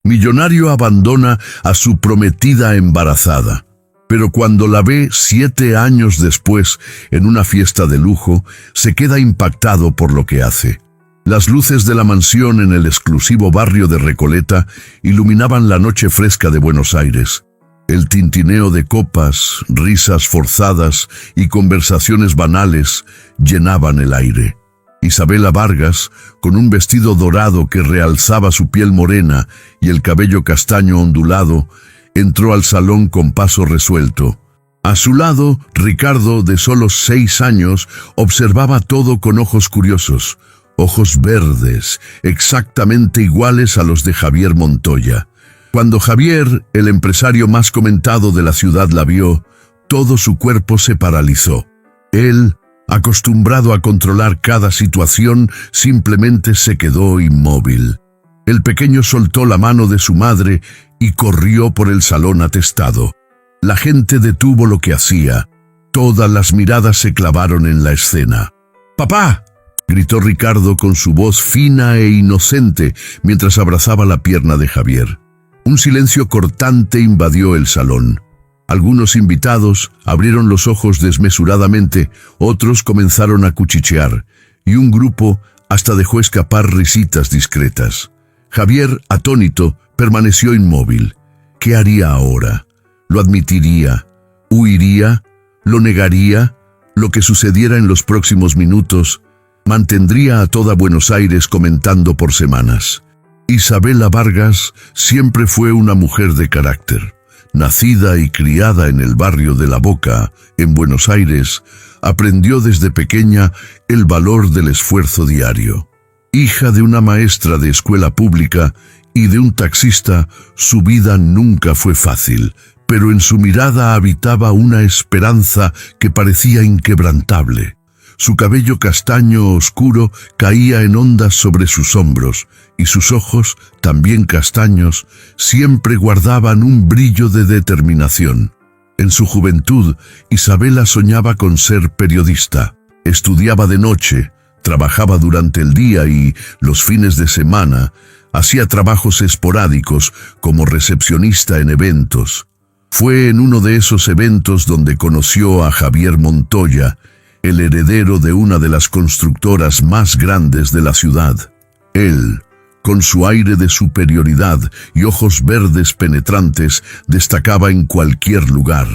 Millonario abandona a su prometida embarazada, pero cuando la ve 7 años después en una fiesta de lujo, se queda impactado por lo que hace. Las luces de la mansión en el exclusivo barrio de Recoleta iluminaban la noche fresca de Buenos Aires. El tintineo de copas, risas forzadas y conversaciones banales llenaban el aire. Isabela Vargas, con un vestido dorado que realzaba su piel morena y el cabello castaño ondulado, entró al salón con paso resuelto. A su lado, Ricardo, de solo 6 años, observaba todo con ojos curiosos, ojos verdes, exactamente iguales a los de Javier Montoya. Cuando Javier, el empresario más comentado de la ciudad, la vio, todo su cuerpo se paralizó. Él, acostumbrado a controlar cada situación, simplemente se quedó inmóvil. El pequeño soltó la mano de su madre y corrió por el salón atestado. La gente detuvo lo que hacía. Todas las miradas se clavaron en la escena. ¡Papá!, gritó Ricardo con su voz fina e inocente mientras abrazaba la pierna de Javier. Un silencio cortante invadió el salón. Algunos invitados abrieron los ojos desmesuradamente, otros comenzaron a cuchichear, y un grupo hasta dejó escapar risitas discretas. Javier, atónito, permaneció inmóvil. ¿Qué haría ahora? ¿Lo admitiría? ¿Huiría? ¿Lo negaría? Lo que sucediera en los próximos minutos mantendría a toda Buenos Aires comentando por semanas. Isabela Vargas siempre fue una mujer de carácter. Nacida y criada en el barrio de La Boca, en Buenos Aires, aprendió desde pequeña el valor del esfuerzo diario. Hija de una maestra de escuela pública y de un taxista, su vida nunca fue fácil, pero en su mirada habitaba una esperanza que parecía inquebrantable. Su cabello castaño oscuro caía en ondas sobre sus hombros, y sus ojos, también castaños, siempre guardaban un brillo de determinación. En su juventud, Isabela soñaba con ser periodista. Estudiaba de noche, trabajaba durante el día y, los fines de semana, hacía trabajos esporádicos como recepcionista en eventos. Fue en uno de esos eventos donde conoció a Javier Montoya, el heredero de una de las constructoras más grandes de la ciudad. Él, con su aire de superioridad y ojos verdes penetrantes, destacaba en cualquier lugar.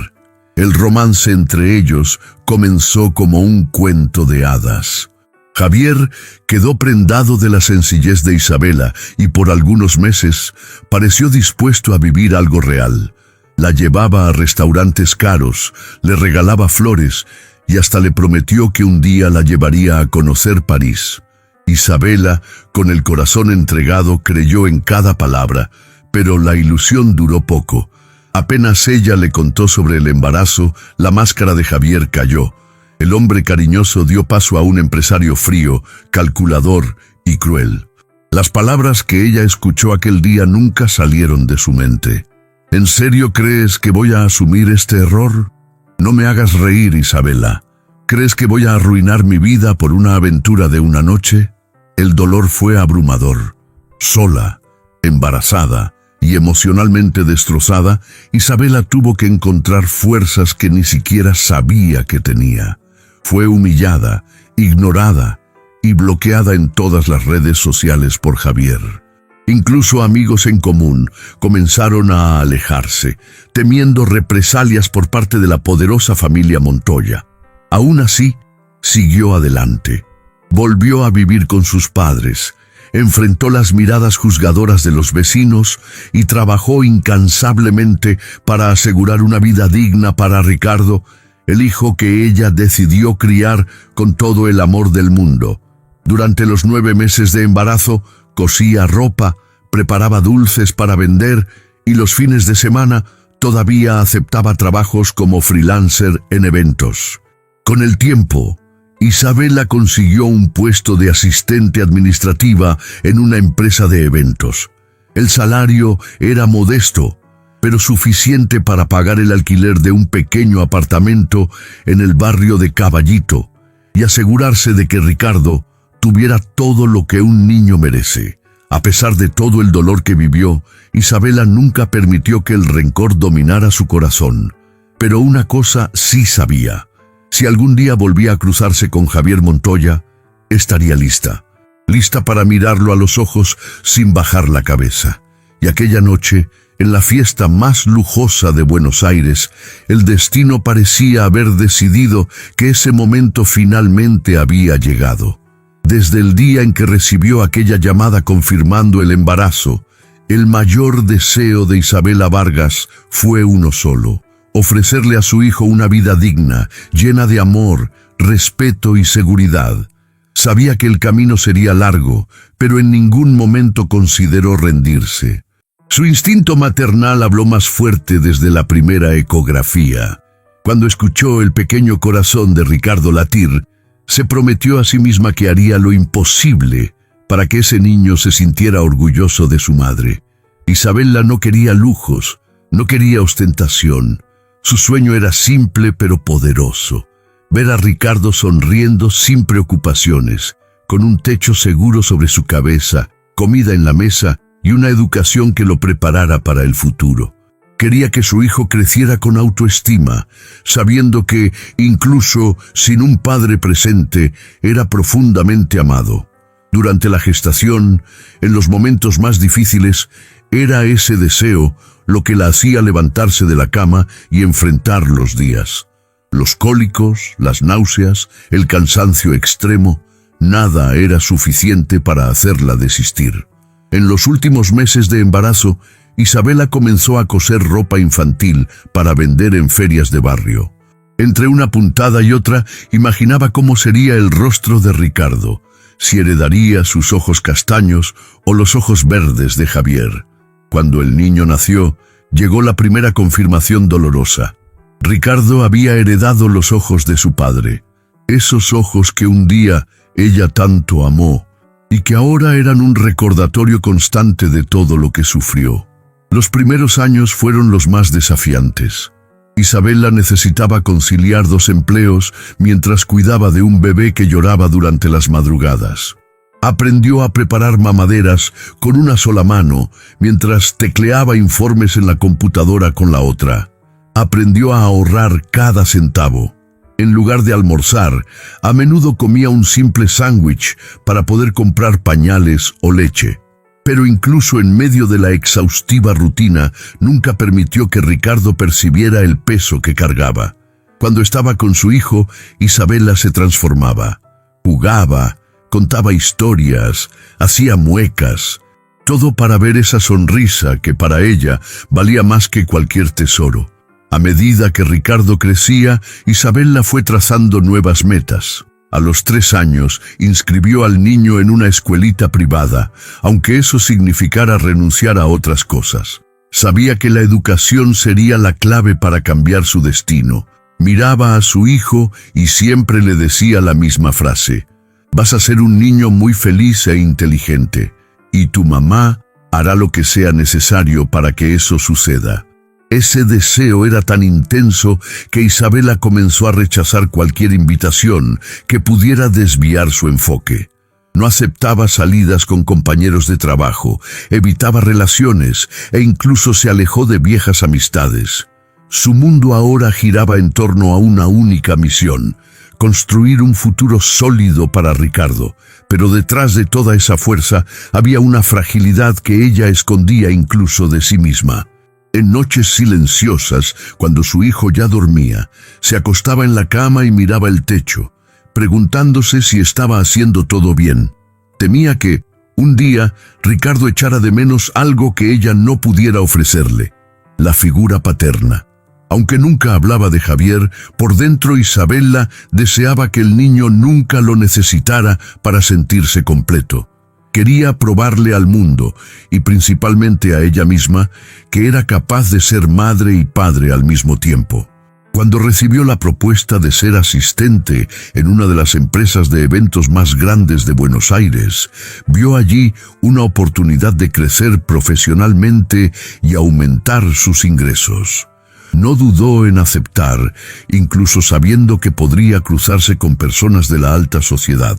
El romance entre ellos comenzó como un cuento de hadas. Javier quedó prendado de la sencillez de Isabela y por algunos meses pareció dispuesto a vivir algo real. La llevaba a restaurantes caros, le regalaba flores y hasta le prometió que un día la llevaría a conocer París. Isabela, con el corazón entregado, creyó en cada palabra, pero la ilusión duró poco. Apenas ella le contó sobre el embarazo, la máscara de Javier cayó. El hombre cariñoso dio paso a un empresario frío, calculador y cruel. Las palabras que ella escuchó aquel día nunca salieron de su mente. ¿En serio crees que voy a asumir este error? No me hagas reír, Isabela. ¿Crees que voy a arruinar mi vida por una aventura de una noche? El dolor fue abrumador. Sola, embarazada y emocionalmente destrozada, Isabela tuvo que encontrar fuerzas que ni siquiera sabía que tenía. Fue humillada, ignorada y bloqueada en todas las redes sociales por Javier. Incluso amigos en común comenzaron a alejarse, temiendo represalias por parte de la poderosa familia Montoya. Aún así, siguió adelante. Volvió a vivir con sus padres, enfrentó las miradas juzgadoras de los vecinos y trabajó incansablemente para asegurar una vida digna para Ricardo, el hijo que ella decidió criar con todo el amor del mundo. Durante los 9 meses de embarazo, cosía ropa, preparaba dulces para vender y los fines de semana todavía aceptaba trabajos como freelancer en eventos. Con el tiempo, Isabela consiguió un puesto de asistente administrativa en una empresa de eventos. El salario era modesto, pero suficiente para pagar el alquiler de un pequeño apartamento en el barrio de Caballito y asegurarse de que Ricardo tuviera todo lo que un niño merece: A pesar de todo el dolor que vivió, Isabela nunca permitió que el rencor dominara su corazón. Pero una cosa sí sabía: si algún día volvía a cruzarse con Javier Montoya, estaría lista para mirarlo a los ojos sin bajar la cabeza. Y aquella noche, en la fiesta más lujosa de Buenos Aires, el destino parecía haber decidido que ese momento finalmente había llegado. Desde el día en que recibió aquella llamada confirmando el embarazo, el mayor deseo de Isabela Vargas fue uno solo: ofrecerle a su hijo una vida digna, llena de amor, respeto y seguridad. Sabía que el camino sería largo, pero en ningún momento consideró rendirse. Su instinto maternal habló más fuerte desde la primera ecografía. Cuando escuchó el pequeño corazón de Ricardo latir, se prometió a sí misma que haría lo imposible para que ese niño se sintiera orgulloso de su madre. Isabela no quería lujos, no quería ostentación. Su sueño era simple pero poderoso: ver a Ricardo sonriendo sin preocupaciones, con un techo seguro sobre su cabeza, comida en la mesa y una educación que lo preparara para el futuro. Quería que su hijo creciera con autoestima, sabiendo que, incluso sin un padre presente, era profundamente amado. Durante la gestación, en los momentos más difíciles, era ese deseo lo que la hacía levantarse de la cama y enfrentar los días. Los cólicos, las náuseas, el cansancio extremo, nada era suficiente para hacerla desistir. En los últimos meses de embarazo, Isabela comenzó a coser ropa infantil para vender en ferias de barrio. Entre una puntada y otra, imaginaba cómo sería el rostro de Ricardo, si heredaría sus ojos castaños o los ojos verdes de Javier. Cuando el niño nació, llegó la primera confirmación dolorosa. Ricardo había heredado los ojos de su padre, esos ojos que un día ella tanto amó y que ahora eran un recordatorio constante de todo lo que sufrió. Los primeros años fueron los más desafiantes. Isabela necesitaba conciliar 2 empleos mientras cuidaba de un bebé que lloraba durante las madrugadas. Aprendió a preparar mamaderas con una sola mano mientras tecleaba informes en la computadora con la otra. Aprendió a ahorrar cada centavo. En lugar de almorzar, a menudo comía un simple sándwich para poder comprar pañales o leche. Pero incluso en medio de la exhaustiva rutina, nunca permitió que Ricardo percibiera el peso que cargaba. Cuando estaba con su hijo, Isabela se transformaba. Jugaba, contaba historias, hacía muecas. Todo para ver esa sonrisa que para ella valía más que cualquier tesoro. A medida que Ricardo crecía, Isabela fue trazando nuevas metas. A los 3 años, inscribió al niño en una escuelita privada, aunque eso significara renunciar a otras cosas. Sabía que la educación sería la clave para cambiar su destino. Miraba a su hijo y siempre le decía la misma frase: vas a ser un niño muy feliz e inteligente, y tu mamá hará lo que sea necesario para que eso suceda. Ese deseo era tan intenso que Isabela comenzó a rechazar cualquier invitación que pudiera desviar su enfoque. No aceptaba salidas con compañeros de trabajo, evitaba relaciones e incluso se alejó de viejas amistades. Su mundo ahora giraba en torno a una única misión: construir un futuro sólido para Ricardo. Pero detrás de toda esa fuerza había una fragilidad que ella escondía incluso de sí misma. En noches silenciosas, cuando su hijo ya dormía, se acostaba en la cama y miraba el techo, preguntándose si estaba haciendo todo bien. Temía que, un día, Ricardo echara de menos algo que ella no pudiera ofrecerle: la figura paterna. Aunque nunca hablaba de Javier, por dentro Isabela deseaba que el niño nunca lo necesitara para sentirse completo. Quería probarle al mundo, y principalmente a ella misma, que era capaz de ser madre y padre al mismo tiempo. Cuando recibió la propuesta de ser asistente en una de las empresas de eventos más grandes de Buenos Aires, vio allí una oportunidad de crecer profesionalmente y aumentar sus ingresos. No dudó en aceptar, incluso sabiendo que podría cruzarse con personas de la alta sociedad,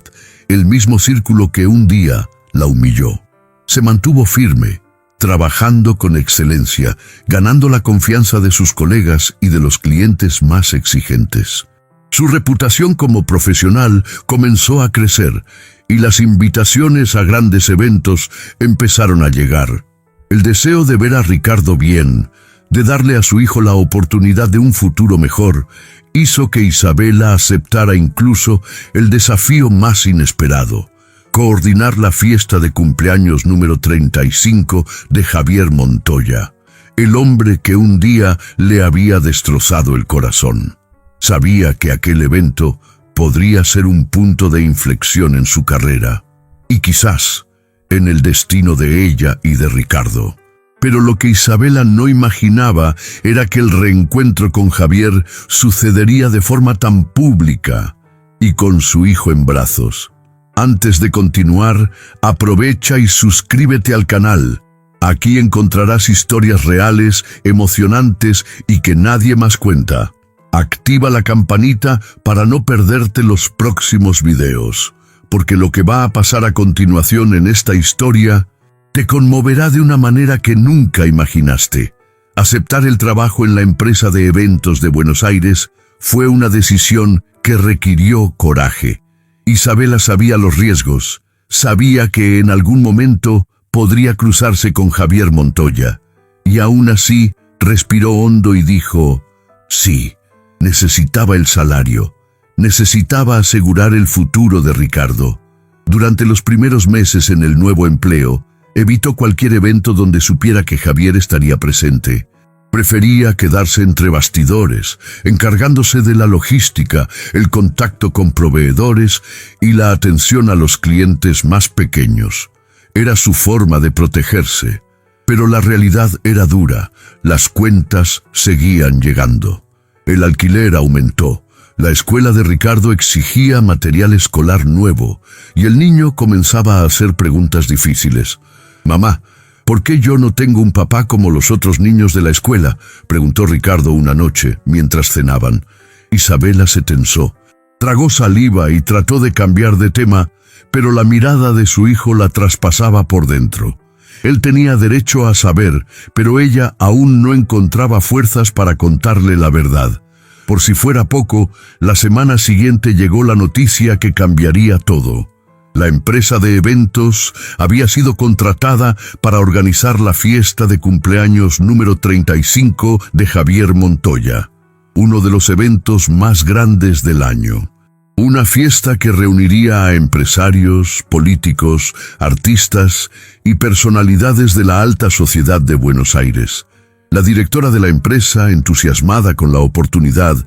el mismo círculo que un día la humilló. Se mantuvo firme, trabajando con excelencia, ganando la confianza de sus colegas y de los clientes más exigentes. Su reputación como profesional comenzó a crecer y las invitaciones a grandes eventos empezaron a llegar. El deseo de ver a Ricardo bien, de darle a su hijo la oportunidad de un futuro mejor, hizo que Isabela aceptara incluso el desafío más inesperado: coordinar la fiesta de cumpleaños número 35 de Javier Montoya, el hombre que un día le había destrozado el corazón. Sabía que aquel evento podría ser un punto de inflexión en su carrera, y quizás en el destino de ella y de Ricardo. Pero lo que Isabela no imaginaba era que el reencuentro con Javier sucedería de forma tan pública y con su hijo en brazos. Antes de continuar, aprovecha y suscríbete al canal. Aquí encontrarás historias reales, emocionantes y que nadie más cuenta. Activa la campanita para no perderte los próximos videos, porque lo que va a pasar a continuación en esta historia te conmoverá de una manera que nunca imaginaste. Aceptar el trabajo en la empresa de eventos de Buenos Aires fue una decisión que requirió coraje. Isabela sabía los riesgos, sabía que en algún momento podría cruzarse con Javier Montoya, y aún así respiró hondo y dijo: sí, necesitaba el salario, necesitaba asegurar el futuro de Ricardo. Durante los primeros meses en el nuevo empleo, evitó cualquier evento donde supiera que Javier estaría presente. Prefería quedarse entre bastidores, encargándose de la logística, el contacto con proveedores y la atención a los clientes más pequeños. Era su forma de protegerse, pero la realidad era dura. Las cuentas seguían llegando. El alquiler aumentó. La escuela de Ricardo exigía material escolar nuevo y el niño comenzaba a hacer preguntas difíciles. «Mamá, ¿por qué yo no tengo un papá como los otros niños de la escuela?», preguntó Ricardo una noche mientras cenaban. Isabela se tensó, tragó saliva y trató de cambiar de tema, pero la mirada de su hijo la traspasaba por dentro. Él tenía derecho a saber, pero ella aún no encontraba fuerzas para contarle la verdad. Por si fuera poco, la semana siguiente llegó la noticia que cambiaría todo. La empresa de eventos había sido contratada para organizar la fiesta de cumpleaños número 35 de Javier Montoya, uno de los eventos más grandes del año. Una fiesta que reuniría a empresarios, políticos, artistas y personalidades de la alta sociedad de Buenos Aires. La directora de la empresa, entusiasmada con la oportunidad,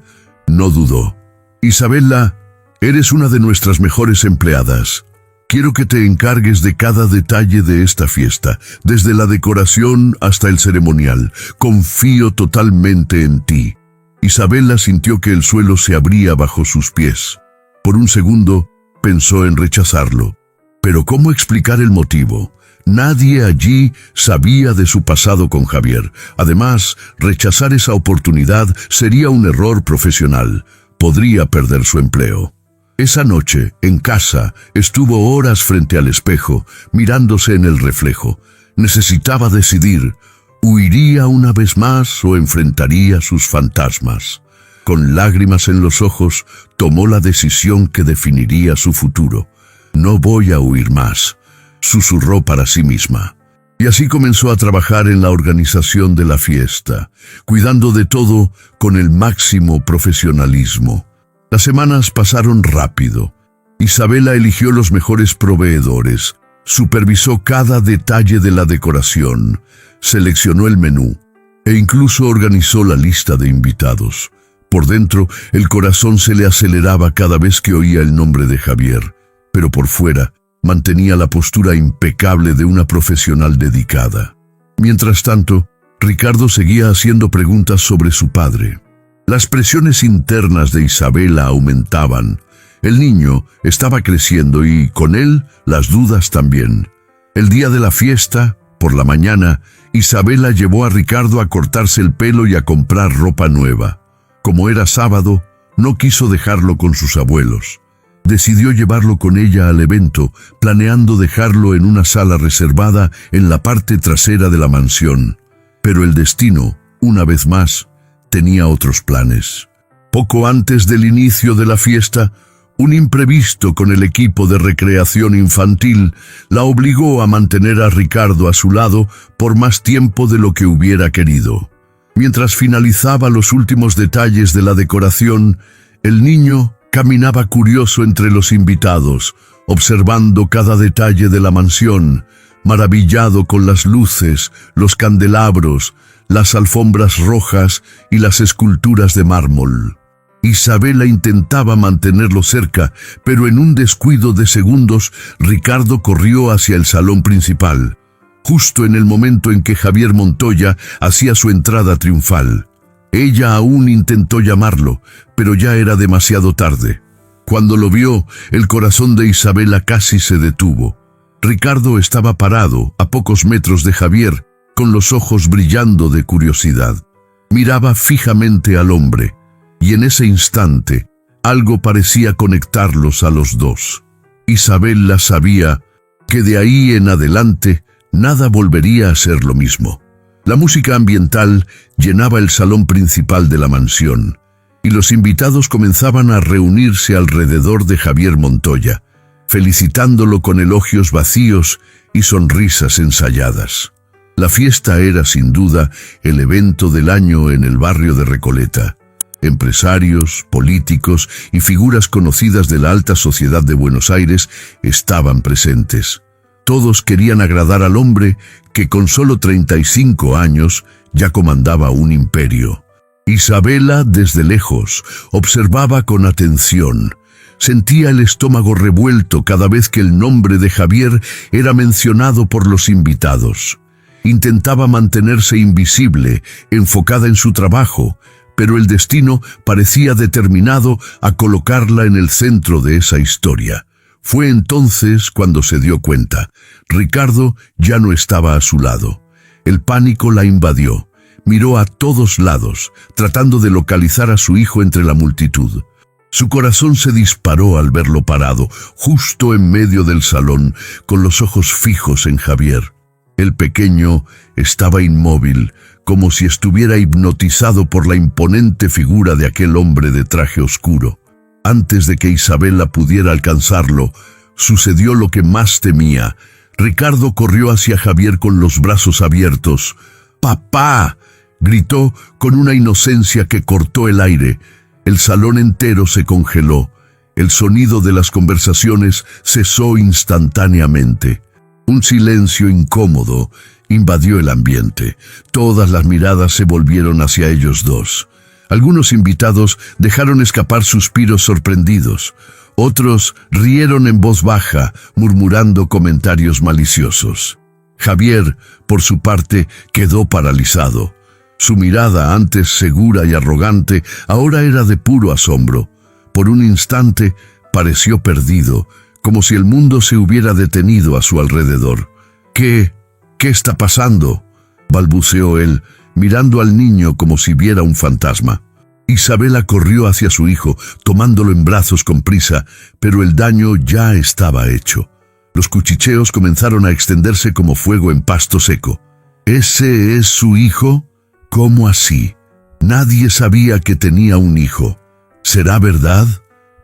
no dudó. «Isabela, eres una de nuestras mejores empleadas. Quiero que te encargues de cada detalle de esta fiesta, desde la decoración hasta el ceremonial. Confío totalmente en ti». Isabela sintió que el suelo se abría bajo sus pies. Por un segundo pensó en rechazarlo. Pero ¿cómo explicar el motivo? Nadie allí sabía de su pasado con Javier. Además, rechazar esa oportunidad sería un error profesional. Podría perder su empleo. Esa noche, en casa, estuvo horas frente al espejo, mirándose en el reflejo. Necesitaba decidir: ¿huiría una vez más o enfrentaría sus fantasmas? Con lágrimas en los ojos, tomó la decisión que definiría su futuro. «No voy a huir más», susurró para sí misma. Y así comenzó a trabajar en la organización de la fiesta, cuidando de todo con el máximo profesionalismo. Las semanas pasaron rápido. Isabela eligió los mejores proveedores, supervisó cada detalle de la decoración, seleccionó el menú e incluso organizó la lista de invitados. Por dentro, el corazón se le aceleraba cada vez que oía el nombre de Javier, pero por fuera mantenía la postura impecable de una profesional dedicada. Mientras tanto, Ricardo seguía haciendo preguntas sobre su padre. Las presiones internas de Isabela aumentaban. El niño estaba creciendo y, con él, las dudas también. El día de la fiesta, por la mañana, Isabela llevó a Ricardo a cortarse el pelo y a comprar ropa nueva. Como era sábado, no quiso dejarlo con sus abuelos. Decidió llevarlo con ella al evento, planeando dejarlo en una sala reservada en la parte trasera de la mansión. Pero el destino, una vez más, tenía otros planes. Poco antes del inicio de la fiesta, un imprevisto con el equipo de recreación infantil la obligó a mantener a Ricardo a su lado por más tiempo de lo que hubiera querido. Mientras finalizaba los últimos detalles de la decoración, el niño caminaba curioso entre los invitados, observando cada detalle de la mansión, maravillado con las luces, los candelabros, las alfombras rojas y las esculturas de mármol. Isabela intentaba mantenerlo cerca, pero en un descuido de segundos, Ricardo corrió hacia el salón principal, justo en el momento en que Javier Montoya hacía su entrada triunfal. Ella aún intentó llamarlo, pero ya era demasiado tarde. Cuando lo vio, el corazón de Isabela casi se detuvo. Ricardo estaba parado, a pocos metros de Javier, con los ojos brillando de curiosidad. Miraba fijamente al hombre, y en ese instante, algo parecía conectarlos a los dos. Isabela sabía que de ahí en adelante nada volvería a ser lo mismo. La música ambiental llenaba el salón principal de la mansión, y los invitados comenzaban a reunirse alrededor de Javier Montoya, felicitándolo con elogios vacíos y sonrisas ensayadas. La fiesta era sin duda el evento del año en el barrio de Recoleta. Empresarios, políticos y figuras conocidas de la alta sociedad de Buenos Aires estaban presentes. Todos querían agradar al hombre que con solo 35 años ya comandaba un imperio. Isabela, desde lejos, observaba con atención. Sentía el estómago revuelto cada vez que el nombre de Javier era mencionado por los invitados. Intentaba mantenerse invisible, enfocada en su trabajo, pero el destino parecía determinado a colocarla en el centro de esa historia. Fue entonces cuando se dio cuenta. Ricardo ya no estaba a su lado. El pánico la invadió. Miró a todos lados, tratando de localizar a su hijo entre la multitud. Su corazón se disparó al verlo parado, justo en medio del salón, con los ojos fijos en Javier. El pequeño estaba inmóvil, como si estuviera hipnotizado por la imponente figura de aquel hombre de traje oscuro. Antes de que Isabela pudiera alcanzarlo, sucedió lo que más temía. Ricardo corrió hacia Javier con los brazos abiertos. ¡Papá!, gritó con una inocencia que cortó el aire. El salón entero se congeló. El sonido de las conversaciones cesó instantáneamente. Un silencio incómodo invadió el ambiente. Todas las miradas se volvieron hacia ellos dos. Algunos invitados dejaron escapar suspiros sorprendidos. Otros rieron en voz baja, murmurando comentarios maliciosos. Javier, por su parte, quedó paralizado. Su mirada, antes segura y arrogante, ahora era de puro asombro. Por un instante, pareció perdido, como si el mundo se hubiera detenido a su alrededor. ¿Qué está pasando?, balbuceó él, mirando al niño como si viera un fantasma. Isabela corrió hacia su hijo, tomándolo en brazos con prisa, pero el daño ya estaba hecho. Los cuchicheos comenzaron a extenderse como fuego en pasto seco. ¿Ese es su hijo? ¿Cómo así? Nadie sabía que tenía un hijo. ¿Será verdad?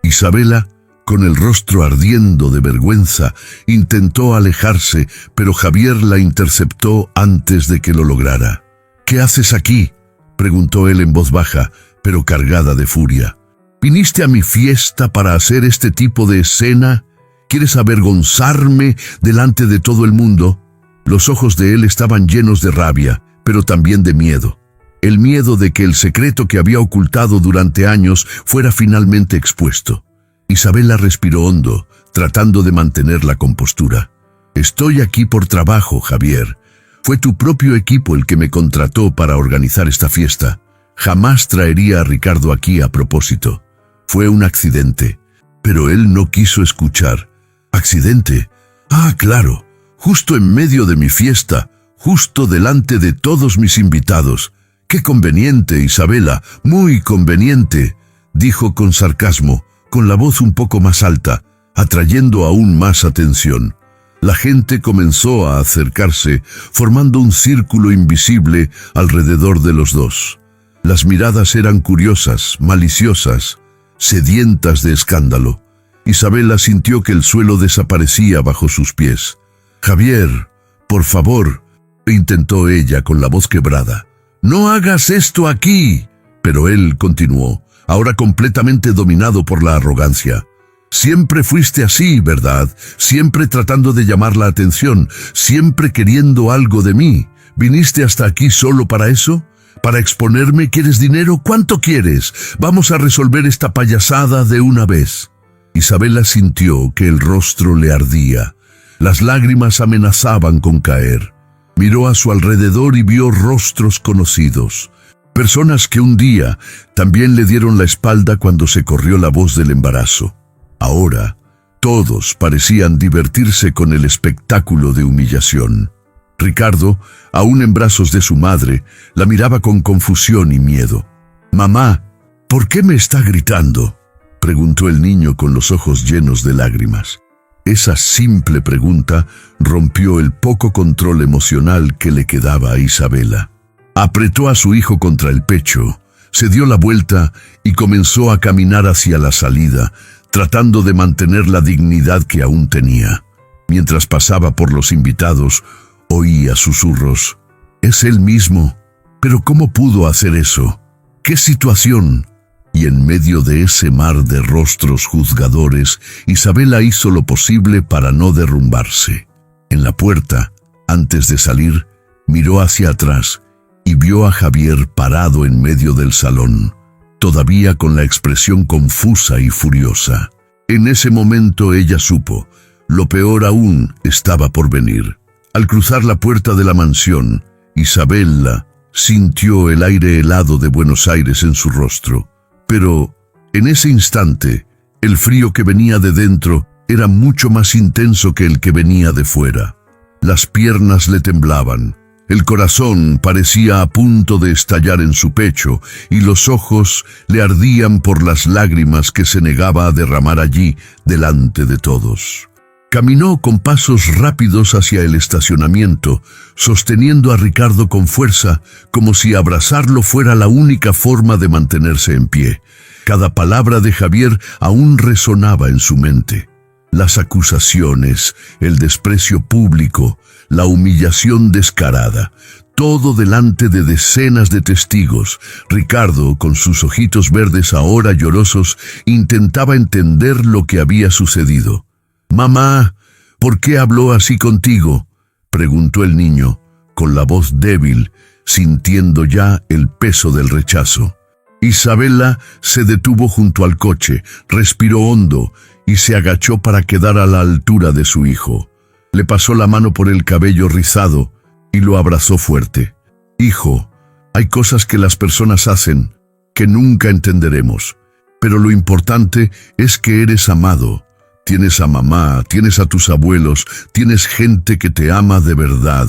Isabela, con el rostro ardiendo de vergüenza, intentó alejarse, pero Javier la interceptó antes de que lo lograra. ¿Qué haces aquí?, preguntó él en voz baja, pero cargada de furia. ¿Viniste a mi fiesta para hacer este tipo de escena? ¿Quieres avergonzarme delante de todo el mundo? Los ojos de él estaban llenos de rabia, pero también de miedo. El miedo de que el secreto que había ocultado durante años fuera finalmente expuesto. Isabela respiró hondo, tratando de mantener la compostura. Estoy aquí por trabajo, Javier. Fue tu propio equipo el que me contrató para organizar esta fiesta. Jamás traería a Ricardo aquí a propósito. Fue un accidente. Pero él no quiso escuchar. ¿Accidente? Ah, claro. Justo en medio de mi fiesta, justo delante de todos mis invitados. ¡Qué conveniente, Isabela! ¡Muy conveniente!, dijo con sarcasmo, con la voz un poco más alta, atrayendo aún más atención. La gente comenzó a acercarse, formando un círculo invisible alrededor de los dos. Las miradas eran curiosas, maliciosas, sedientas de escándalo. Isabela sintió que el suelo desaparecía bajo sus pies. «Javier, por favor», intentó ella con la voz quebrada. «No hagas esto aquí». Pero él continuó, ahora completamente dominado por la arrogancia. «Siempre fuiste así, ¿verdad? Siempre tratando de llamar la atención, siempre queriendo algo de mí. ¿Viniste hasta aquí solo para eso? ¿Para exponerme? ¿Quieres dinero? ¿Cuánto quieres? Vamos a resolver esta payasada de una vez». Isabela sintió que el rostro le ardía. Las lágrimas amenazaban con caer. Miró a su alrededor y vio rostros conocidos. Personas que un día también le dieron la espalda cuando se corrió la voz del embarazo. Ahora, todos parecían divertirse con el espectáculo de humillación. Ricardo, aún en brazos de su madre, la miraba con confusión y miedo. «Mamá, ¿por qué me está gritando?», preguntó el niño con los ojos llenos de lágrimas. Esa simple pregunta rompió el poco control emocional que le quedaba a Isabela. Apretó a su hijo contra el pecho, se dio la vuelta y comenzó a caminar hacia la salida, tratando de mantener la dignidad que aún tenía. Mientras pasaba por los invitados, oía susurros. «Es él mismo. ¿Pero cómo pudo hacer eso? ¿Qué situación?». Y en medio de ese mar de rostros juzgadores, Isabela hizo lo posible para no derrumbarse. En la puerta, antes de salir, miró hacia atrás y vio a Javier parado en medio del salón, todavía con la expresión confusa y furiosa. En ese momento ella supo, lo peor aún estaba por venir. Al cruzar la puerta de la mansión, Isabela sintió el aire helado de Buenos Aires en su rostro. Pero, en ese instante, el frío que venía de dentro era mucho más intenso que el que venía de fuera. Las piernas le temblaban, el corazón parecía a punto de estallar en su pecho y los ojos le ardían por las lágrimas que se negaba a derramar allí delante de todos. Caminó con pasos rápidos hacia el estacionamiento, sosteniendo a Ricardo con fuerza, como si abrazarlo fuera la única forma de mantenerse en pie. Cada palabra de Javier aún resonaba en su mente. Las acusaciones, el desprecio público, la humillación descarada, todo delante de decenas de testigos. Ricardo, con sus ojitos verdes ahora llorosos, intentaba entender lo que había sucedido. «Mamá, ¿por qué habló así contigo?», preguntó el niño, con la voz débil, sintiendo ya el peso del rechazo. Isabela se detuvo junto al coche, respiró hondo y se agachó para quedar a la altura de su hijo. Le pasó la mano por el cabello rizado y lo abrazó fuerte. «Hijo, hay cosas que las personas hacen que nunca entenderemos, pero lo importante es que eres amado. Tienes a mamá, tienes a tus abuelos, tienes gente que te ama de verdad.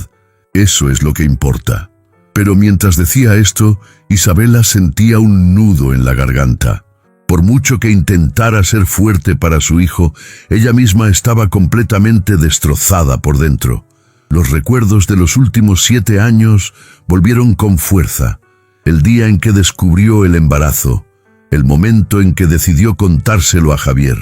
Eso es lo que importa». Pero mientras decía esto, Isabela sentía un nudo en la garganta. Por mucho que intentara ser fuerte para su hijo, ella misma estaba completamente destrozada por dentro. Los recuerdos de los últimos 7 años volvieron con fuerza. El día en que descubrió el embarazo, el momento en que decidió contárselo a Javier,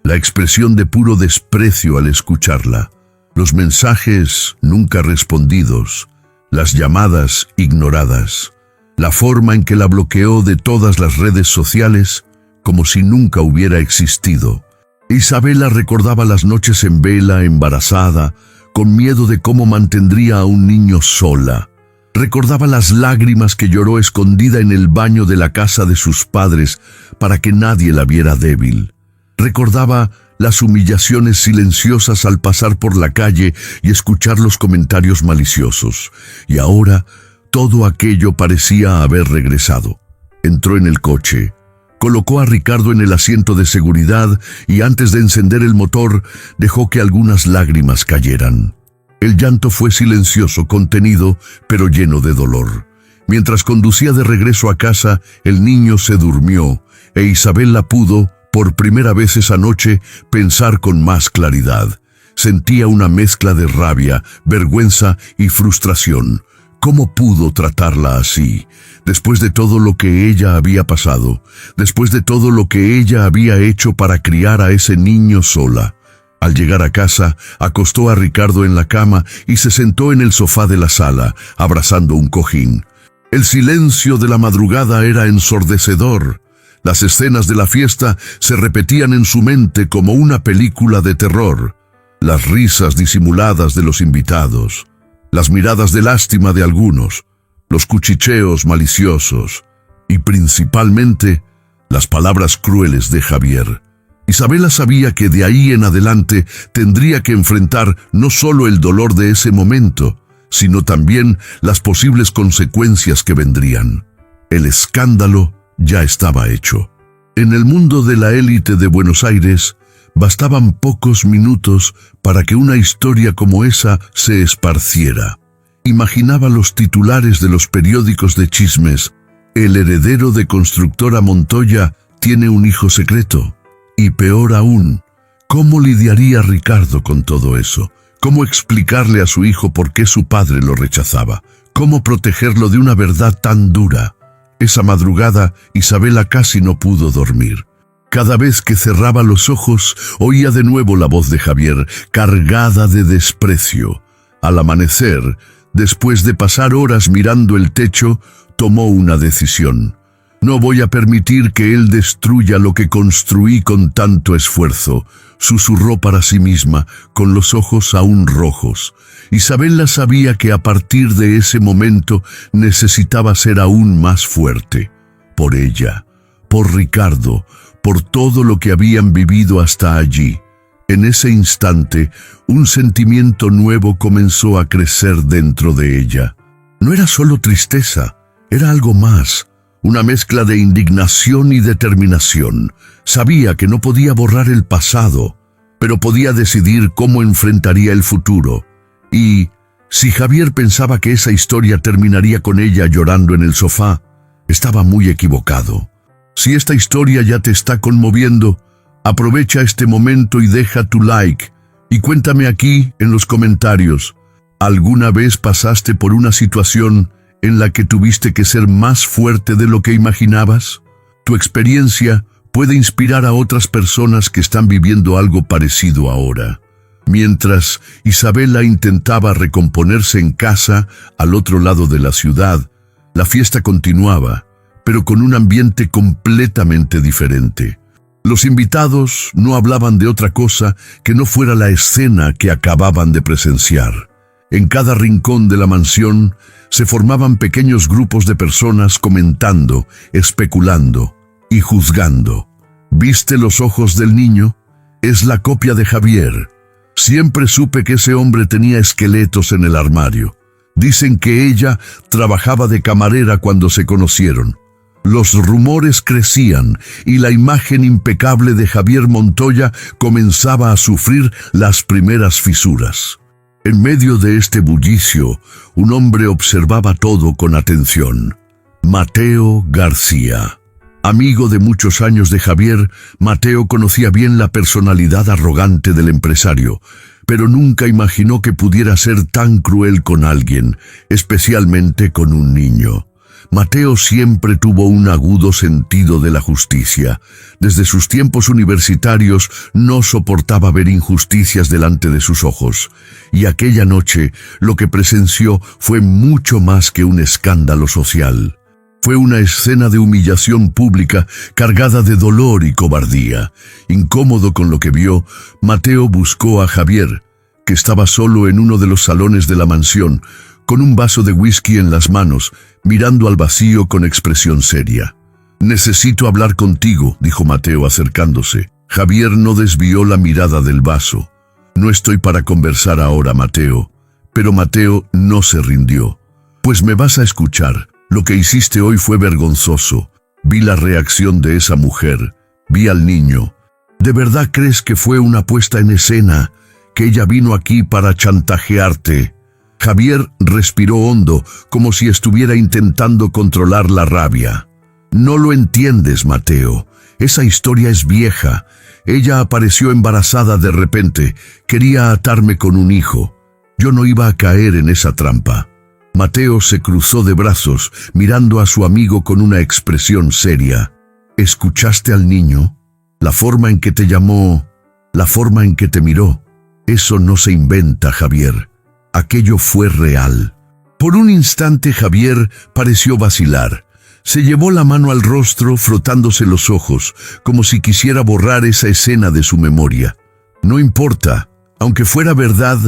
la expresión de puro desprecio al escucharla, los mensajes nunca respondidos, las llamadas ignoradas, la forma en que la bloqueó de todas las redes sociales como si nunca hubiera existido. Isabela recordaba las noches en vela, embarazada, con miedo de cómo mantendría a un niño sola. Recordaba las lágrimas que lloró escondida en el baño de la casa de sus padres para que nadie la viera débil. Recordaba las humillaciones silenciosas al pasar por la calle y escuchar los comentarios maliciosos. Y ahora todo aquello parecía haber regresado. Entró en el coche, colocó a Ricardo en el asiento de seguridad y antes de encender el motor dejó que algunas lágrimas cayeran. El llanto fue silencioso, contenido, pero lleno de dolor. Mientras conducía de regreso a casa, el niño se durmió e Isabela pudo, Por primera vez esa noche, pensar con más claridad. Sentía una mezcla de rabia, vergüenza y frustración. ¿Cómo pudo tratarla así? Después de todo lo que ella había pasado, después de todo lo que ella había hecho para criar a ese niño sola. Al llegar a casa, acostó a Ricardo en la cama y se sentó en el sofá de la sala, abrazando un cojín. El silencio de la madrugada era ensordecedor. Las escenas de la fiesta se repetían en su mente como una película de terror. Las risas disimuladas de los invitados, las miradas de lástima de algunos, los cuchicheos maliciosos y principalmente las palabras crueles de Javier. Isabela sabía que de ahí en adelante tendría que enfrentar no solo el dolor de ese momento, sino también las posibles consecuencias que vendrían. El escándalo ya estaba hecho. En el mundo de la élite de Buenos Aires, bastaban pocos minutos para que una historia como esa se esparciera. Imaginaba los titulares de los periódicos de chismes. El heredero de Constructora Montoya tiene un hijo secreto. Y peor aún, ¿cómo lidiaría Ricardo con todo eso? ¿Cómo explicarle a su hijo por qué su padre lo rechazaba? ¿Cómo protegerlo de una verdad tan dura? Esa madrugada, Isabela casi no pudo dormir. Cada vez que cerraba los ojos, oía de nuevo la voz de Javier, cargada de desprecio. Al amanecer, después de pasar horas mirando el techo, tomó una decisión. No voy a permitir que él destruya lo que construí con tanto esfuerzo, susurró para sí misma, con los ojos aún rojos. Isabela sabía que a partir de ese momento necesitaba ser aún más fuerte. Por ella, por Ricardo, por todo lo que habían vivido hasta allí. En ese instante, un sentimiento nuevo comenzó a crecer dentro de ella. No era solo tristeza, era algo más. Una mezcla de indignación y determinación. Sabía que no podía borrar el pasado, pero podía decidir cómo enfrentaría el futuro. Y, si Javier pensaba que esa historia terminaría con ella llorando en el sofá, estaba muy equivocado. Si esta historia ya te está conmoviendo, aprovecha este momento y deja tu like. Y cuéntame aquí, en los comentarios, ¿alguna vez pasaste por una situación en la que tuviste que ser más fuerte de lo que imaginabas? Tu experiencia puede inspirar a otras personas que están viviendo algo parecido ahora. Mientras Isabela intentaba recomponerse en casa, al otro lado de la ciudad, la fiesta continuaba, pero con un ambiente completamente diferente. Los invitados no hablaban de otra cosa que no fuera la escena que acababan de presenciar. En cada rincón de la mansión se formaban pequeños grupos de personas comentando, especulando y juzgando. ¿Viste los ojos del niño? Es la copia de Javier. Siempre supe que ese hombre tenía esqueletos en el armario. Dicen que ella trabajaba de camarera cuando se conocieron. Los rumores crecían y la imagen impecable de Javier Montoya comenzaba a sufrir las primeras fisuras. En medio de este bullicio, un hombre observaba todo con atención. Mateo García. Amigo de muchos años de Javier, Mateo conocía bien la personalidad arrogante del empresario, pero nunca imaginó que pudiera ser tan cruel con alguien, especialmente con un niño. Mateo siempre tuvo un agudo sentido de la justicia. Desde sus tiempos universitarios no soportaba ver injusticias delante de sus ojos. Y aquella noche lo que presenció fue mucho más que un escándalo social. Fue una escena de humillación pública cargada de dolor y cobardía. Incómodo con lo que vio, Mateo buscó a Javier, que estaba solo en uno de los salones de la mansión, con un vaso de whisky en las manos, mirando al vacío con expresión seria. «Necesito hablar contigo», dijo Mateo acercándose. Javier no desvió la mirada del vaso. «No estoy para conversar ahora, Mateo». Pero Mateo no se rindió. «Pues me vas a escuchar. Lo que hiciste hoy fue vergonzoso. Vi la reacción de esa mujer. Vi al niño. ¿De verdad crees que fue una puesta en escena? ¿Que ella vino aquí para chantajearte?» Javier respiró hondo, como si estuviera intentando controlar la rabia. «No lo entiendes, Mateo. Esa historia es vieja. Ella apareció embarazada de repente. Quería atarme con un hijo. Yo no iba a caer en esa trampa. Mateo se cruzó de brazos, mirando a su amigo con una expresión seria. ¿Escuchaste al niño? La forma en que te llamó, la forma en que te miró. Eso no se inventa, Javier. Aquello fue real. Por un instante Javier pareció vacilar. Se llevó la mano al rostro frotándose los ojos, como si quisiera borrar esa escena de su memoria. No importa, aunque fuera verdad,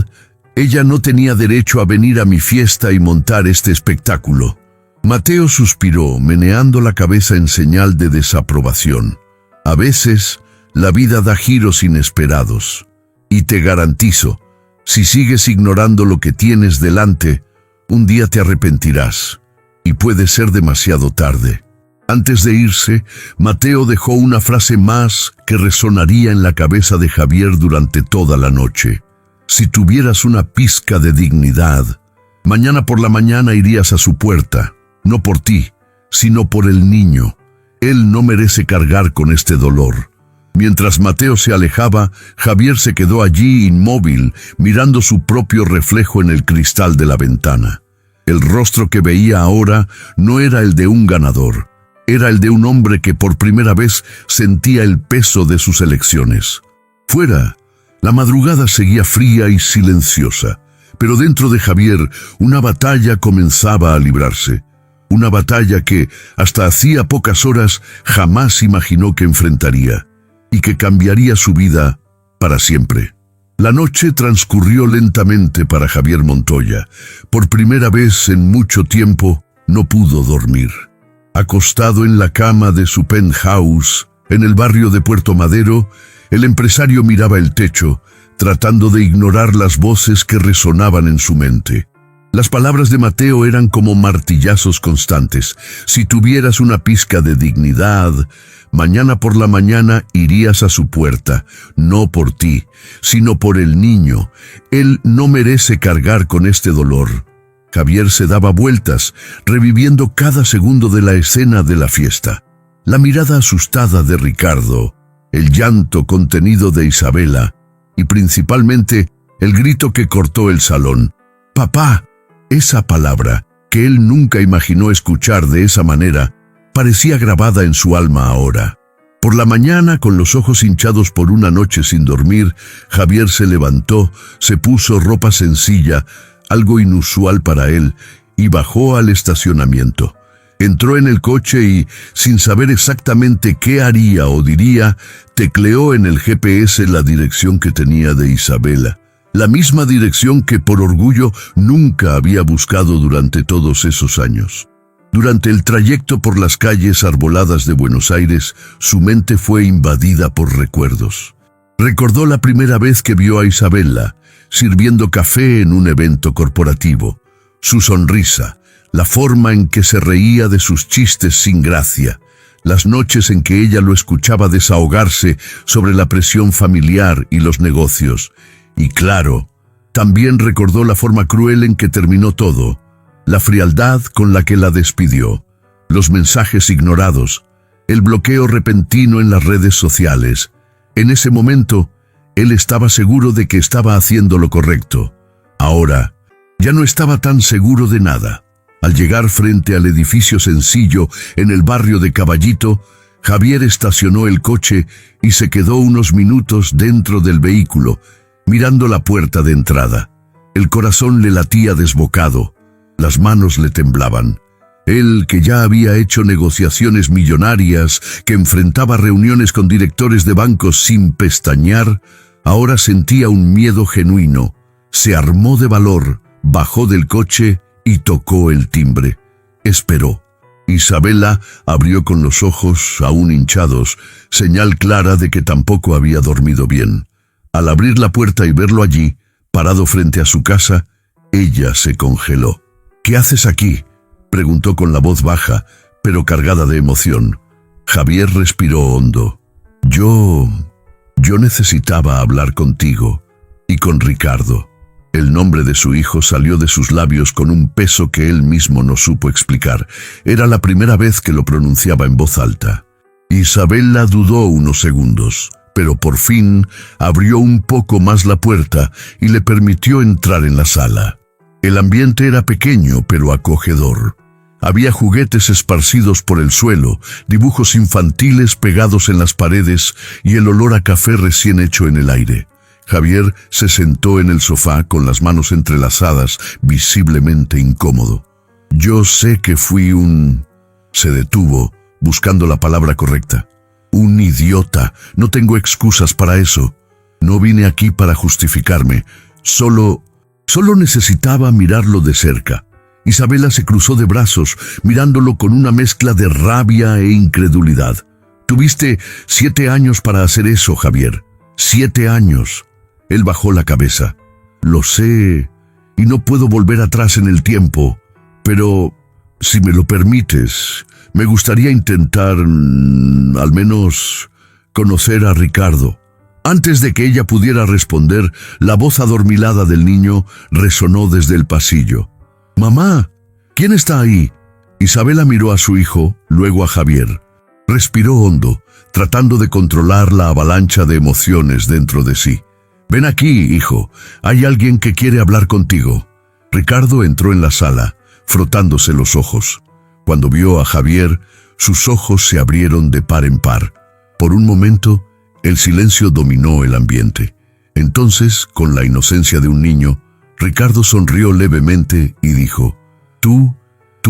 ella no tenía derecho a venir a mi fiesta y montar este espectáculo. Mateo suspiró, meneando la cabeza en señal de desaprobación. A veces, la vida da giros inesperados. Y te garantizo, si sigues ignorando lo que tienes delante, un día te arrepentirás. Y puede ser demasiado tarde. Antes de irse, Mateo dejó una frase más que resonaría en la cabeza de Javier durante toda la noche. Si tuvieras una pizca de dignidad, mañana por la mañana irías a su puerta, no por ti, sino por el niño. Él no merece cargar con este dolor. Mientras Mateo se alejaba, Javier se quedó allí inmóvil, mirando su propio reflejo en el cristal de la ventana. El rostro que veía ahora no era el de un ganador, era el de un hombre que por primera vez sentía el peso de sus elecciones. Fuera, la madrugada seguía fría y silenciosa, pero dentro de Javier una batalla comenzaba a librarse. Una batalla que, hasta hacía pocas horas, jamás imaginó que enfrentaría, y que cambiaría su vida para siempre. La noche transcurrió lentamente para Javier Montoya. Por primera vez en mucho tiempo no pudo dormir. Acostado en la cama de su penthouse, en el barrio de Puerto Madero, el empresario miraba el techo, tratando de ignorar las voces que resonaban en su mente. Las palabras de Mateo eran como martillazos constantes. Si tuvieras una pizca de dignidad, mañana por la mañana irías a su puerta, no por ti, sino por el niño. Él no merece cargar con este dolor. Javier se daba vueltas, reviviendo cada segundo de la escena de la fiesta. La mirada asustada de Ricardo, el llanto contenido de Isabela y principalmente el grito que cortó el salón. ¡Papá! Esa palabra, que él nunca imaginó escuchar de esa manera, parecía grabada en su alma ahora. Por la mañana, con los ojos hinchados por una noche sin dormir, Javier se levantó, se puso ropa sencilla, algo inusual para él, y bajó al estacionamiento. Entró en el coche y, sin saber exactamente qué haría o diría, tecleó en el GPS la dirección que tenía de Isabela. La misma dirección que por orgullo nunca había buscado durante todos esos años. Durante el trayecto por las calles arboladas de Buenos Aires, su mente fue invadida por recuerdos. Recordó la primera vez que vio a Isabela, sirviendo café en un evento corporativo. Su sonrisa, la forma en que se reía de sus chistes sin gracia, las noches en que ella lo escuchaba desahogarse sobre la presión familiar y los negocios. Y claro, también recordó la forma cruel en que terminó todo, la frialdad con la que la despidió, los mensajes ignorados, el bloqueo repentino en las redes sociales. En ese momento, él estaba seguro de que estaba haciendo lo correcto. Ahora, ya no estaba tan seguro de nada. Al llegar frente al edificio sencillo en el barrio de Caballito, Javier estacionó el coche y se quedó unos minutos dentro del vehículo, mirando la puerta de entrada. El corazón le latía desbocado, las manos le temblaban. Él, que ya había hecho negociaciones millonarias, que enfrentaba reuniones con directores de bancos sin pestañear, ahora sentía un miedo genuino. Se armó de valor, bajó del coche y tocó el timbre. Esperó. Isabela abrió con los ojos aún hinchados, señal clara de que tampoco había dormido bien. Al abrir la puerta y verlo allí, parado frente a su casa, ella se congeló. «¿Qué haces aquí?», preguntó con la voz baja, pero cargada de emoción. Javier respiró hondo. Yo necesitaba hablar contigo y con Ricardo». El nombre de su hijo salió de sus labios con un peso que él mismo no supo explicar. Era la primera vez que lo pronunciaba en voz alta. Isabela dudó unos segundos, pero por fin abrió un poco más la puerta y le permitió entrar en la sala. El ambiente era pequeño pero acogedor. Había juguetes esparcidos por el suelo, dibujos infantiles pegados en las paredes y el olor a café recién hecho en el aire. Javier se sentó en el sofá con las manos entrelazadas, visiblemente incómodo. Yo sé que fui un... Se detuvo, buscando la palabra correcta. Un idiota. No tengo excusas para eso. No vine aquí para justificarme. Solo necesitaba mirarlo de cerca. Isabela se cruzó de brazos, mirándolo con una mezcla de rabia e incredulidad. Tuviste 7 años para hacer eso, Javier. 7 años. Él bajó la cabeza. Lo sé, y no puedo volver atrás en el tiempo, pero, si me lo permites, me gustaría intentar, al menos, conocer a Ricardo. Antes de que ella pudiera responder, la voz adormilada del niño resonó desde el pasillo. «Mamá, ¿quién está ahí?» Isabela miró a su hijo, luego a Javier. Respiró hondo, tratando de controlar la avalancha de emociones dentro de sí. «Ven aquí, hijo. Hay alguien que quiere hablar contigo». Ricardo entró en la sala, frotándose los ojos. Cuando vio a Javier, sus ojos se abrieron de par en par. Por un momento, el silencio dominó el ambiente. Entonces, con la inocencia de un niño, Ricardo sonrió levemente y dijo: ¿Tú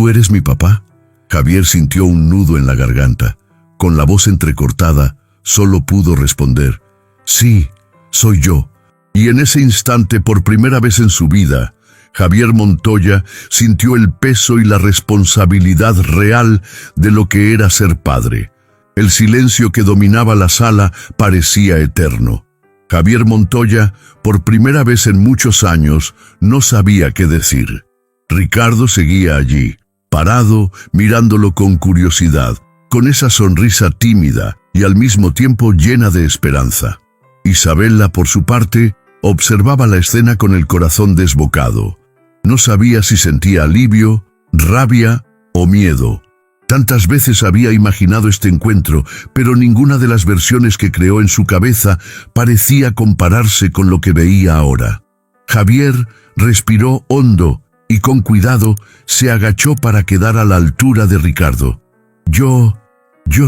eres mi papá? Javier sintió un nudo en la garganta. Con la voz entrecortada, solo pudo responder: «Sí, soy yo». Y en ese instante, por primera vez en su vida, Javier Montoya sintió el peso y la responsabilidad real de lo que era ser padre. El silencio que dominaba la sala parecía eterno. Javier Montoya, por primera vez en muchos años, no sabía qué decir. Ricardo seguía allí, parado, mirándolo con curiosidad, con esa sonrisa tímida y al mismo tiempo llena de esperanza. Isabela, por su parte, observaba la escena con el corazón desbocado. No sabía si sentía alivio, rabia o miedo. Tantas veces había imaginado este encuentro, pero ninguna de las versiones que creó en su cabeza parecía compararse con lo que veía ahora. Javier respiró hondo y con cuidado se agachó para quedar a la altura de Ricardo. Yo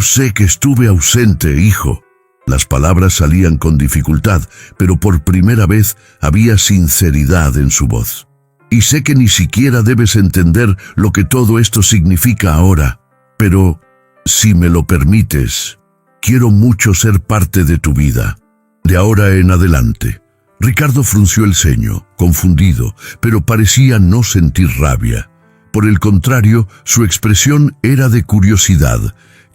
sé que estuve ausente, hijo». Las palabras salían con dificultad, pero por primera vez había sinceridad en su voz. «Y sé que ni siquiera debes entender lo que todo esto significa ahora. Pero, si me lo permites, quiero mucho ser parte de tu vida, de ahora en adelante». Ricardo frunció el ceño, confundido, pero parecía no sentir rabia. Por el contrario, su expresión era de curiosidad,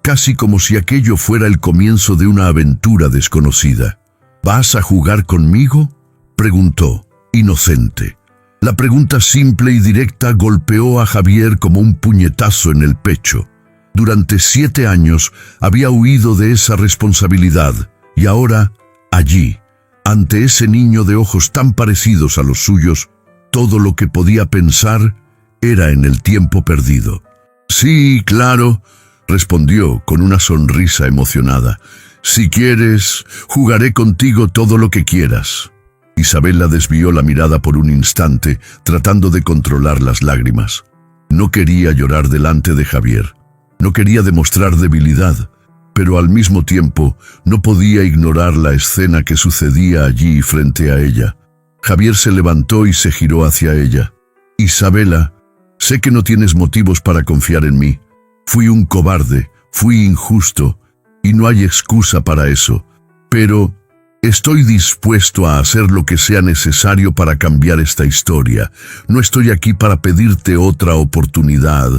casi como si aquello fuera el comienzo de una aventura desconocida. «¿Vas a jugar conmigo?», preguntó, inocente. La pregunta simple y directa golpeó a Javier como un puñetazo en el pecho. Durante 7 años había huido de esa responsabilidad y ahora, allí, ante ese niño de ojos tan parecidos a los suyos, todo lo que podía pensar era en el tiempo perdido. «Sí, claro», respondió con una sonrisa emocionada. «Si quieres, jugaré contigo todo lo que quieras». Isabela desvió la mirada por un instante, tratando de controlar las lágrimas. No quería llorar delante de Javier. No quería demostrar debilidad, pero al mismo tiempo no podía ignorar la escena que sucedía allí frente a ella. Javier se levantó y se giró hacia ella. «Isabela, sé que no tienes motivos para confiar en mí. Fui un cobarde, fui injusto, y no hay excusa para eso. Pero estoy dispuesto a hacer lo que sea necesario para cambiar esta historia. No estoy aquí para pedirte otra oportunidad.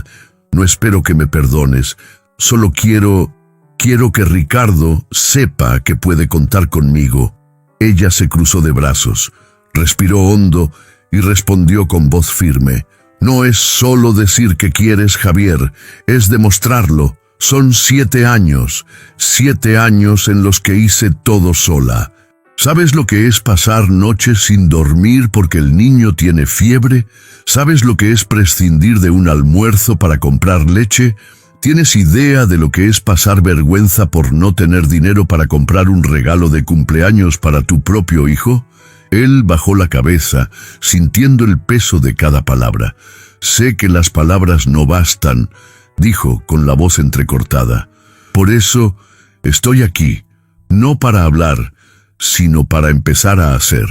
No espero que me perdones. Solo quiero que Ricardo sepa que puede contar conmigo». Ella se cruzó de brazos, respiró hondo y respondió con voz firme: «No es solo decir que quieres, Javier, es demostrarlo. Son 7 años, 7 años en los que hice todo sola. ¿Sabes lo que es pasar noches sin dormir porque el niño tiene fiebre? ¿Sabes lo que es prescindir de un almuerzo para comprar leche? ¿Tienes idea de lo que es pasar vergüenza por no tener dinero para comprar un regalo de cumpleaños para tu propio hijo? Él bajó la cabeza, sintiendo el peso de cada palabra. Sé que las palabras no bastan, dijo con la voz entrecortada. Por eso estoy aquí, no para hablar, sino para empezar a hacer.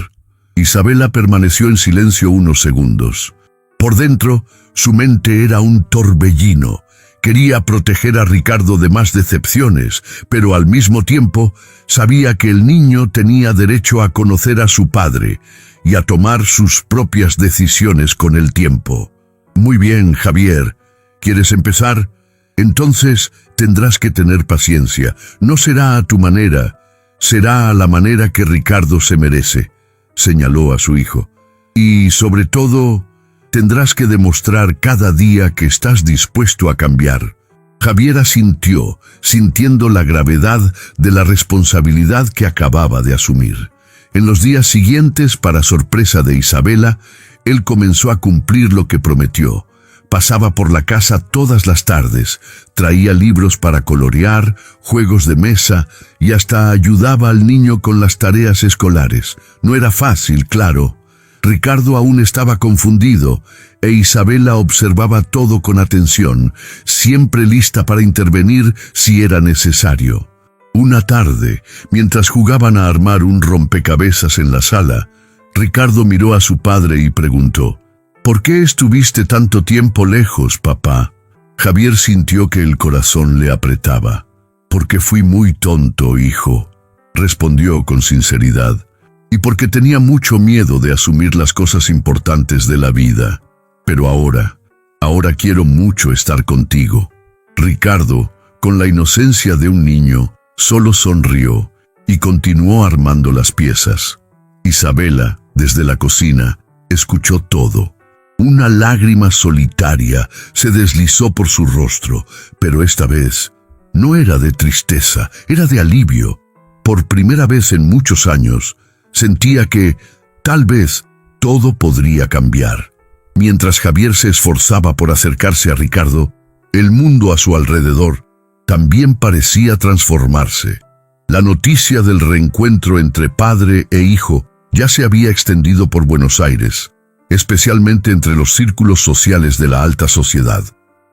Isabela permaneció en silencio unos segundos. Por dentro, su mente era un torbellino. Quería proteger a Ricardo de más decepciones, pero al mismo tiempo sabía que el niño tenía derecho a conocer a su padre y a tomar sus propias decisiones con el tiempo. Muy bien, Javier. ¿Quieres empezar? Entonces tendrás que tener paciencia. No será a tu manera, será a la manera que Ricardo se merece, señaló a su hijo. Y sobre todo, tendrás que demostrar cada día que estás dispuesto a cambiar. Javier asintió, sintiendo la gravedad de la responsabilidad que acababa de asumir. En los días siguientes, para sorpresa de Isabela, él comenzó a cumplir lo que prometió. Pasaba por la casa todas las tardes, traía libros para colorear, juegos de mesa y hasta ayudaba al niño con las tareas escolares. No era fácil, claro. Ricardo aún estaba confundido e Isabela observaba todo con atención, siempre lista para intervenir si era necesario. Una tarde, mientras jugaban a armar un rompecabezas en la sala, Ricardo miró a su padre y preguntó: ¿Por qué estuviste tanto tiempo lejos, papá? Javier sintió que el corazón le apretaba. Porque fui muy tonto, hijo, respondió con sinceridad. Y porque tenía mucho miedo de asumir las cosas importantes de la vida. Pero ahora quiero mucho estar contigo. Ricardo, con la inocencia de un niño, solo sonrió y continuó armando las piezas. Isabela, desde la cocina, escuchó todo. Una lágrima solitaria se deslizó por su rostro, pero esta vez no era de tristeza, era de alivio. Por primera vez en muchos años, sentía que, tal vez, todo podría cambiar. Mientras Javier se esforzaba por acercarse a Ricardo, el mundo a su alrededor también parecía transformarse. La noticia del reencuentro entre padre e hijo ya se había extendido por Buenos Aires, especialmente entre los círculos sociales de la alta sociedad.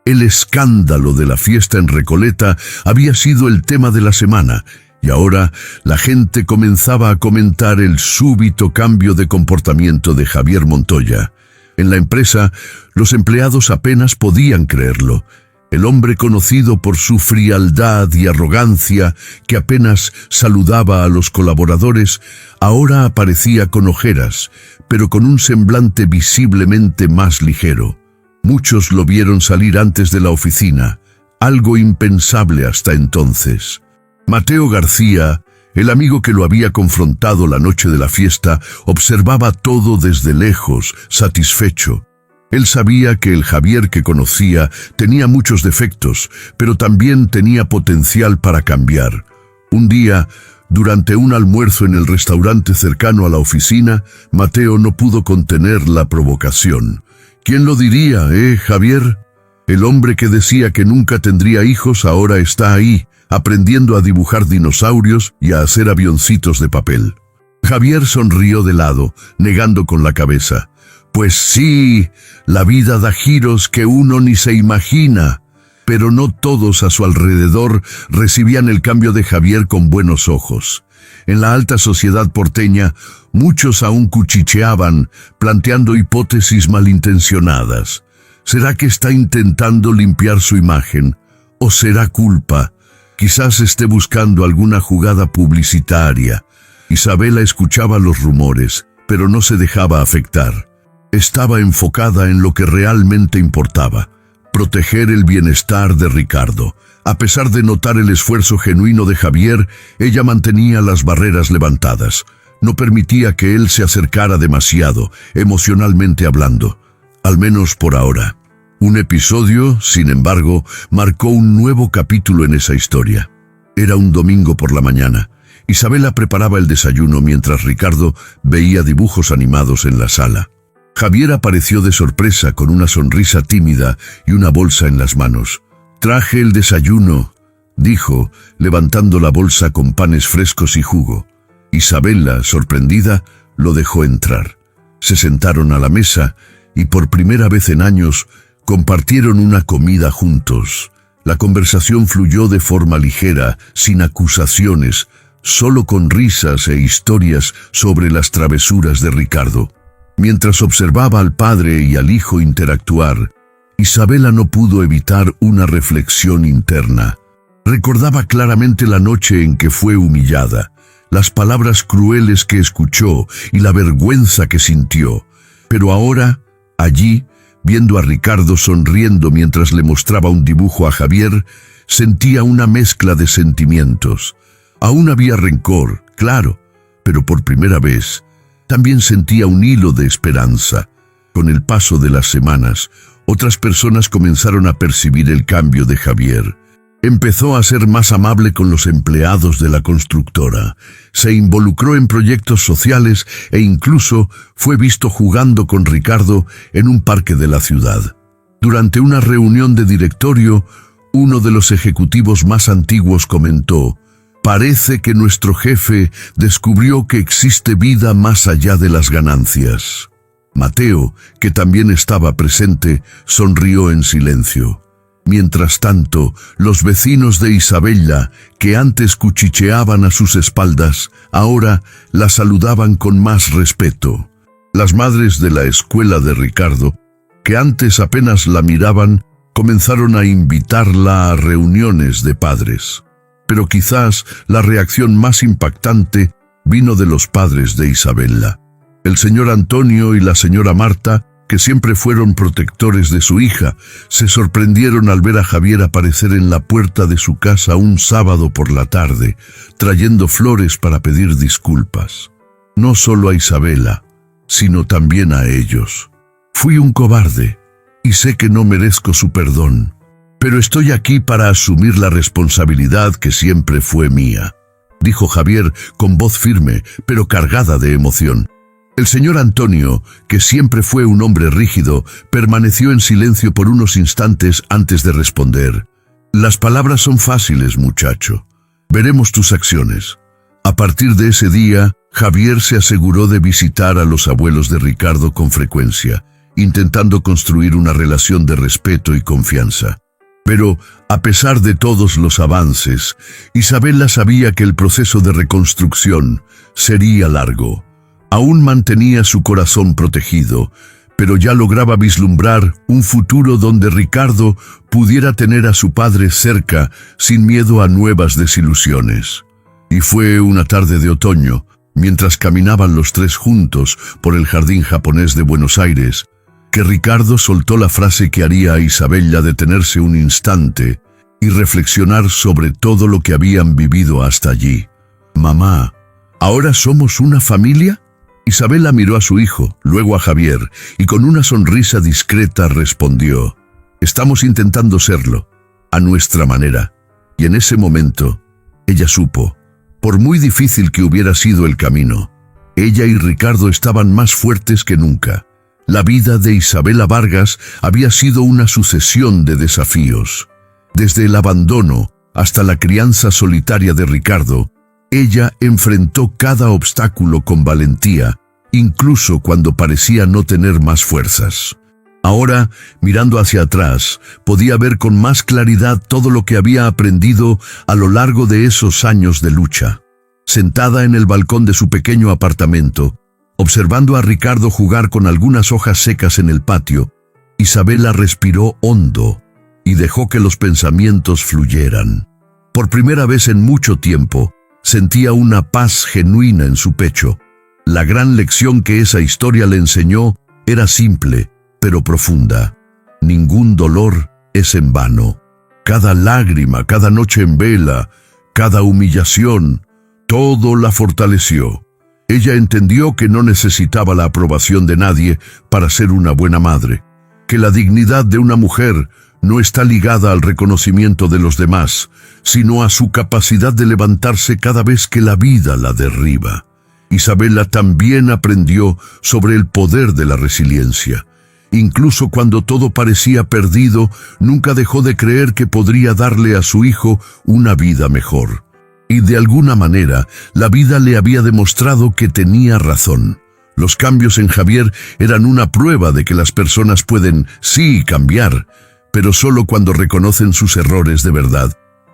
El escándalo de la fiesta en Recoleta había sido el tema de la semana, y ahora la gente comenzaba a comentar el súbito cambio de comportamiento de Javier Montoya. En la empresa, los empleados apenas podían creerlo. El hombre conocido por su frialdad y arrogancia, que apenas saludaba a los colaboradores, ahora aparecía con ojeras, pero con un semblante visiblemente más ligero. Muchos lo vieron salir antes de la oficina, algo impensable hasta entonces. Mateo García, el amigo que lo había confrontado la noche de la fiesta, observaba todo desde lejos, satisfecho. Él sabía que el Javier que conocía tenía muchos defectos, pero también tenía potencial para cambiar. Un día, durante un almuerzo en el restaurante cercano a la oficina, Mateo no pudo contener la provocación. ¿Quién lo diría, Javier? El hombre que decía que nunca tendría hijos ahora está ahí, aprendiendo a dibujar dinosaurios y a hacer avioncitos de papel. Javier sonrió de lado, negando con la cabeza. Pues sí, la vida da giros que uno ni se imagina. Pero no todos a su alrededor recibían el cambio de Javier con buenos ojos. En la alta sociedad porteña, muchos aún cuchicheaban, planteando hipótesis malintencionadas. ¿Será que está intentando limpiar su imagen? ¿O será culpa? Quizás esté buscando alguna jugada publicitaria. Isabela escuchaba los rumores, pero no se dejaba afectar. Estaba enfocada en lo que realmente importaba: proteger el bienestar de Ricardo. A pesar de notar el esfuerzo genuino de Javier, ella mantenía las barreras levantadas. No permitía que él se acercara demasiado, emocionalmente hablando. Al menos por ahora. Un episodio, sin embargo, marcó un nuevo capítulo en esa historia. Era un domingo por la mañana. Isabela preparaba el desayuno mientras Ricardo veía dibujos animados en la sala. Javier apareció de sorpresa con una sonrisa tímida y una bolsa en las manos. Traje el desayuno, dijo, levantando la bolsa con panes frescos y jugo. Isabela, sorprendida, lo dejó entrar. Se sentaron a la mesa y por primera vez en años compartieron una comida juntos. La conversación fluyó de forma ligera, sin acusaciones, solo con risas e historias sobre las travesuras de Ricardo. Mientras observaba al padre y al hijo interactuar, Isabela no pudo evitar una reflexión interna. Recordaba claramente la noche en que fue humillada, las palabras crueles que escuchó y la vergüenza que sintió. Pero ahora, allí, viendo a Ricardo sonriendo mientras le mostraba un dibujo a Javier, sentía una mezcla de sentimientos. Aún había rencor, claro, pero por primera vez también sentía un hilo de esperanza. Con el paso de las semanas, otras personas comenzaron a percibir el cambio de Javier. Empezó a ser más amable con los empleados de la constructora, se involucró en proyectos sociales e incluso fue visto jugando con Ricardo en un parque de la ciudad. Durante una reunión de directorio, uno de los ejecutivos más antiguos comentó: «Parece que nuestro jefe descubrió que existe vida más allá de las ganancias». Mateo, que también estaba presente, sonrió en silencio. Mientras tanto, los vecinos de Isabella, que antes cuchicheaban a sus espaldas, ahora la saludaban con más respeto. Las madres de la escuela de Ricardo, que antes apenas la miraban, comenzaron a invitarla a reuniones de padres. Pero quizás la reacción más impactante vino de los padres de Isabella. El señor Antonio y la señora Marta, que siempre fueron protectores de su hija, se sorprendieron al ver a Javier aparecer en la puerta de su casa un sábado por la tarde, trayendo flores para pedir disculpas. No solo a Isabela, sino también a ellos. Fui un cobarde, y sé que no merezco su perdón, pero estoy aquí para asumir la responsabilidad que siempre fue mía, dijo Javier con voz firme, pero cargada de emoción. El señor Antonio, que siempre fue un hombre rígido, permaneció en silencio por unos instantes antes de responder. Las palabras son fáciles, muchacho. Veremos tus acciones. A partir de ese día, Javier se aseguró de visitar a los abuelos de Ricardo con frecuencia, intentando construir una relación de respeto y confianza. Pero, a pesar de todos los avances, Isabela sabía que el proceso de reconstrucción sería largo. Aún mantenía su corazón protegido, pero ya lograba vislumbrar un futuro donde Ricardo pudiera tener a su padre cerca sin miedo a nuevas desilusiones. Y fue una tarde de otoño, mientras caminaban los tres juntos por el jardín japonés de Buenos Aires, que Ricardo soltó la frase que haría a Isabella detenerse un instante y reflexionar sobre todo lo que habían vivido hasta allí. «Mamá, ¿ahora somos una familia?». Isabela miró a su hijo, luego a Javier, y con una sonrisa discreta respondió: «Estamos intentando serlo, a nuestra manera». Y en ese momento, ella supo, por muy difícil que hubiera sido el camino, ella y Ricardo estaban más fuertes que nunca. La vida de Isabela Vargas había sido una sucesión de desafíos. Desde el abandono hasta la crianza solitaria de Ricardo, ella enfrentó cada obstáculo con valentía, incluso cuando parecía no tener más fuerzas. Ahora, mirando hacia atrás, podía ver con más claridad todo lo que había aprendido a lo largo de esos años de lucha. Sentada en el balcón de su pequeño apartamento, observando a Ricardo jugar con algunas hojas secas en el patio, Isabela respiró hondo y dejó que los pensamientos fluyeran. Por primera vez en mucho tiempo, sentía una paz genuina en su pecho. La gran lección que esa historia le enseñó era simple, pero profunda. Ningún dolor es en vano. Cada lágrima, cada noche en vela, cada humillación, todo la fortaleció. Ella entendió que no necesitaba la aprobación de nadie para ser una buena madre, que la dignidad de una mujer no está ligada al reconocimiento de los demás, sino a su capacidad de levantarse cada vez que la vida la derriba. Isabela también aprendió sobre el poder de la resiliencia. Incluso cuando todo parecía perdido, nunca dejó de creer que podría darle a su hijo una vida mejor. Y de alguna manera, la vida le había demostrado que tenía razón. Los cambios en Javier eran una prueba de que las personas pueden, sí, cambiar, pero solo cuando reconocen sus errores de verdad.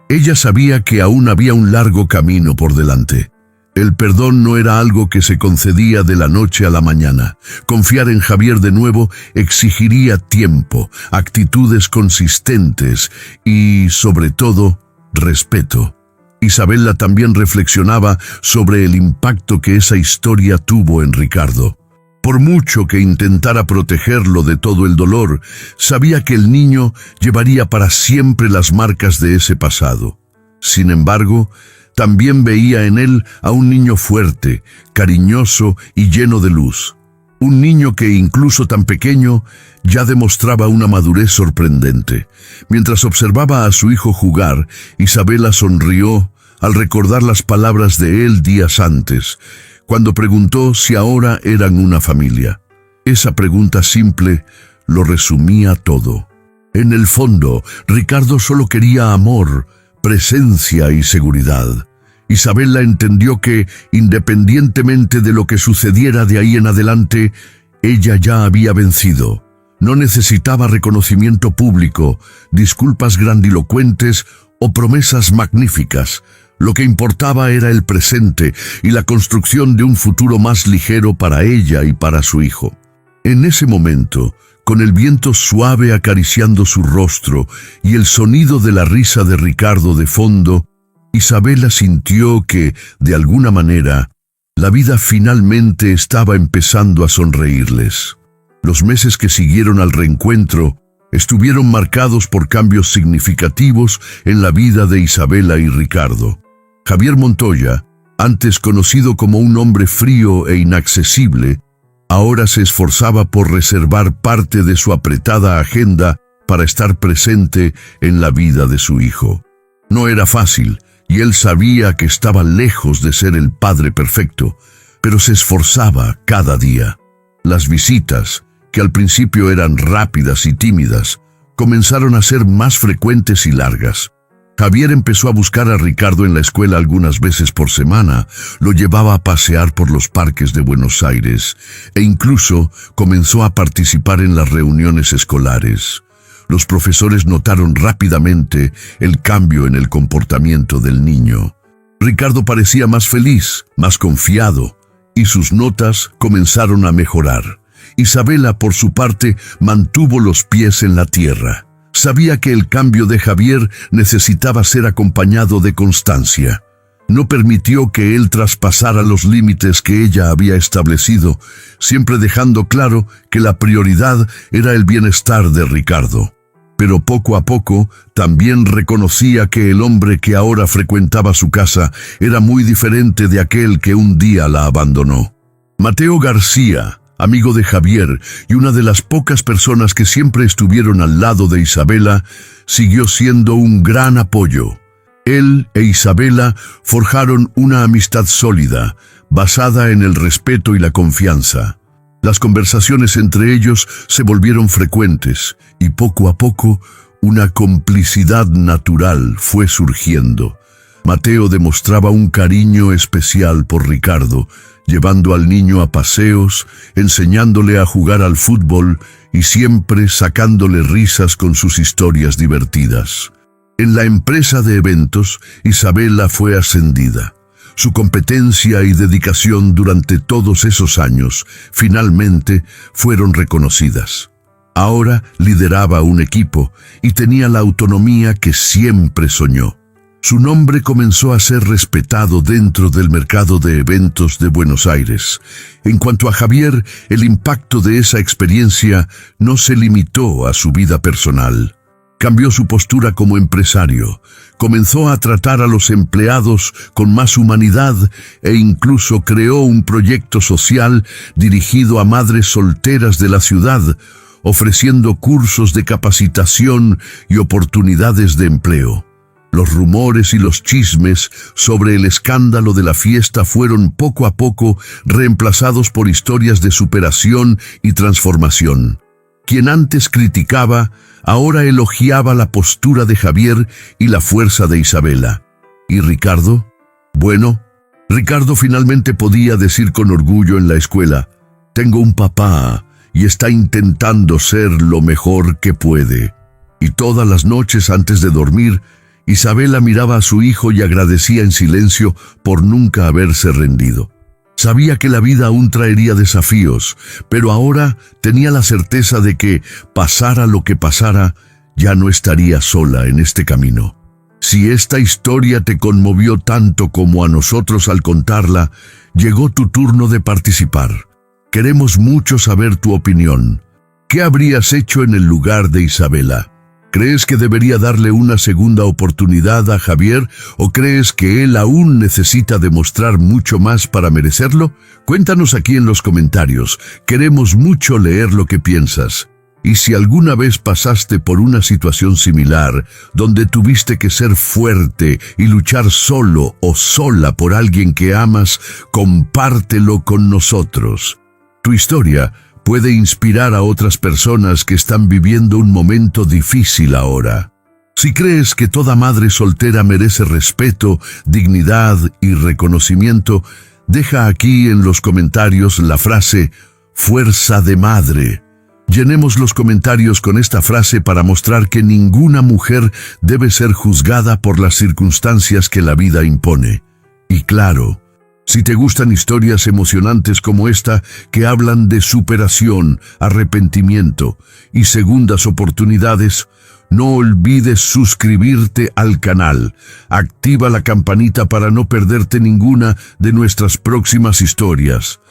Ella sabía que aún había un largo camino por delante. El perdón no era algo que se concedía de la noche a la mañana. Confiar en Javier de nuevo exigiría tiempo, actitudes consistentes y, sobre todo, respeto. Isabela también reflexionaba sobre el impacto que esa historia tuvo en Ricardo. Por mucho que intentara protegerlo de todo el dolor, sabía que el niño llevaría para siempre las marcas de ese pasado. Sin embargo, también veía en él a un niño fuerte, cariñoso y lleno de luz. Un niño que, incluso tan pequeño, ya demostraba una madurez sorprendente. Mientras observaba a su hijo jugar, Isabela sonrió al recordar las palabras de él días antes, cuando preguntó si ahora eran una familia. Esa pregunta simple lo resumía todo. En el fondo, Ricardo solo quería amor, presencia y seguridad. Isabela entendió que, independientemente de lo que sucediera de ahí en adelante, ella ya había vencido. No necesitaba reconocimiento público, disculpas grandilocuentes o promesas magníficas. Lo que importaba era el presente y la construcción de un futuro más ligero para ella y para su hijo. En ese momento, con el viento suave acariciando su rostro y el sonido de la risa de Ricardo de fondo, Isabela sintió que, de alguna manera, la vida finalmente estaba empezando a sonreírles. Los meses que siguieron al reencuentro estuvieron marcados por cambios significativos en la vida de Isabela y Ricardo. Javier Montoya, antes conocido como un hombre frío e inaccesible, ahora se esforzaba por reservar parte de su apretada agenda para estar presente en la vida de su hijo. No era fácil, y él sabía que estaba lejos de ser el padre perfecto, pero se esforzaba cada día. Las visitas, que al principio eran rápidas y tímidas, comenzaron a ser más frecuentes y largas. Javier empezó a buscar a Ricardo en la escuela algunas veces por semana, lo llevaba a pasear por los parques de Buenos Aires e incluso comenzó a participar en las reuniones escolares. Los profesores notaron rápidamente el cambio en el comportamiento del niño. Ricardo parecía más feliz, más confiado, y sus notas comenzaron a mejorar. Isabela, por su parte, mantuvo los pies en la tierra. Sabía que el cambio de Javier necesitaba ser acompañado de constancia. No permitió que él traspasara los límites que ella había establecido, siempre dejando claro que la prioridad era el bienestar de Ricardo. Pero poco a poco también reconocía que el hombre que ahora frecuentaba su casa era muy diferente de aquel que un día la abandonó. Mateo García, amigo de Javier y una de las pocas personas que siempre estuvieron al lado de Isabela, siguió siendo un gran apoyo. Él e Isabela forjaron una amistad sólida, basada en el respeto y la confianza. Las conversaciones entre ellos se volvieron frecuentes y poco a poco una complicidad natural fue surgiendo. Mateo demostraba un cariño especial por Ricardo, llevando al niño a paseos, enseñándole a jugar al fútbol y siempre sacándole risas con sus historias divertidas. En la empresa de eventos, Isabela fue ascendida. Su competencia y dedicación durante todos esos años finalmente fueron reconocidas. Ahora lideraba un equipo y tenía la autonomía que siempre soñó. Su nombre comenzó a ser respetado dentro del mercado de eventos de Buenos Aires. En cuanto a Javier, el impacto de esa experiencia no se limitó a su vida personal. Cambió su postura como empresario, comenzó a tratar a los empleados con más humanidad e incluso creó un proyecto social dirigido a madres solteras de la ciudad, ofreciendo cursos de capacitación y oportunidades de empleo. Los rumores y los chismes sobre el escándalo de la fiesta fueron poco a poco reemplazados por historias de superación y transformación. Quien antes criticaba, ahora elogiaba la postura de Javier y la fuerza de Isabela. ¿Y Ricardo? Bueno, Ricardo finalmente podía decir con orgullo en la escuela: tengo un papá y está intentando ser lo mejor que puede. Y todas las noches antes de dormir, Isabela miraba a su hijo y agradecía en silencio por nunca haberse rendido. Sabía que la vida aún traería desafíos, pero ahora tenía la certeza de que, pasara lo que pasara, ya no estaría sola en este camino. Si esta historia te conmovió tanto como a nosotros al contarla, llegó tu turno de participar. Queremos mucho saber tu opinión. ¿Qué habrías hecho en el lugar de Isabela? ¿Crees que debería darle una segunda oportunidad a Javier o crees que él aún necesita demostrar mucho más para merecerlo? Cuéntanos aquí en los comentarios. Queremos mucho leer lo que piensas. Y si alguna vez pasaste por una situación similar, donde tuviste que ser fuerte y luchar solo o sola por alguien que amas, compártelo con nosotros. Tu historia puede inspirar a otras personas que están viviendo un momento difícil ahora. Si crees que toda madre soltera merece respeto, dignidad y reconocimiento, deja aquí en los comentarios la frase "fuerza de madre". Llenemos los comentarios con esta frase para mostrar que ninguna mujer debe ser juzgada por las circunstancias que la vida impone. Y claro, si te gustan historias emocionantes como esta, que hablan de superación, arrepentimiento y segundas oportunidades, no olvides suscribirte al canal. Activa la campanita para no perderte ninguna de nuestras próximas historias.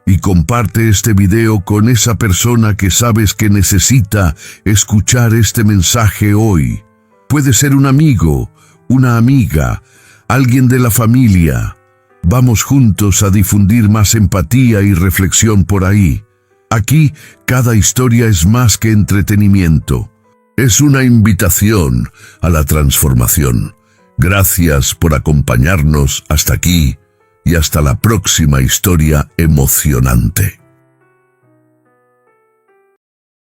Y comparte este video con esa persona que sabes que necesita escuchar este mensaje hoy. Puede ser un amigo, una amiga, alguien de la familia. Vamos juntos a difundir más empatía y reflexión por ahí. Aquí, cada historia es más que entretenimiento. Es una invitación a la transformación. Gracias por acompañarnos hasta aquí y hasta la próxima historia emocionante.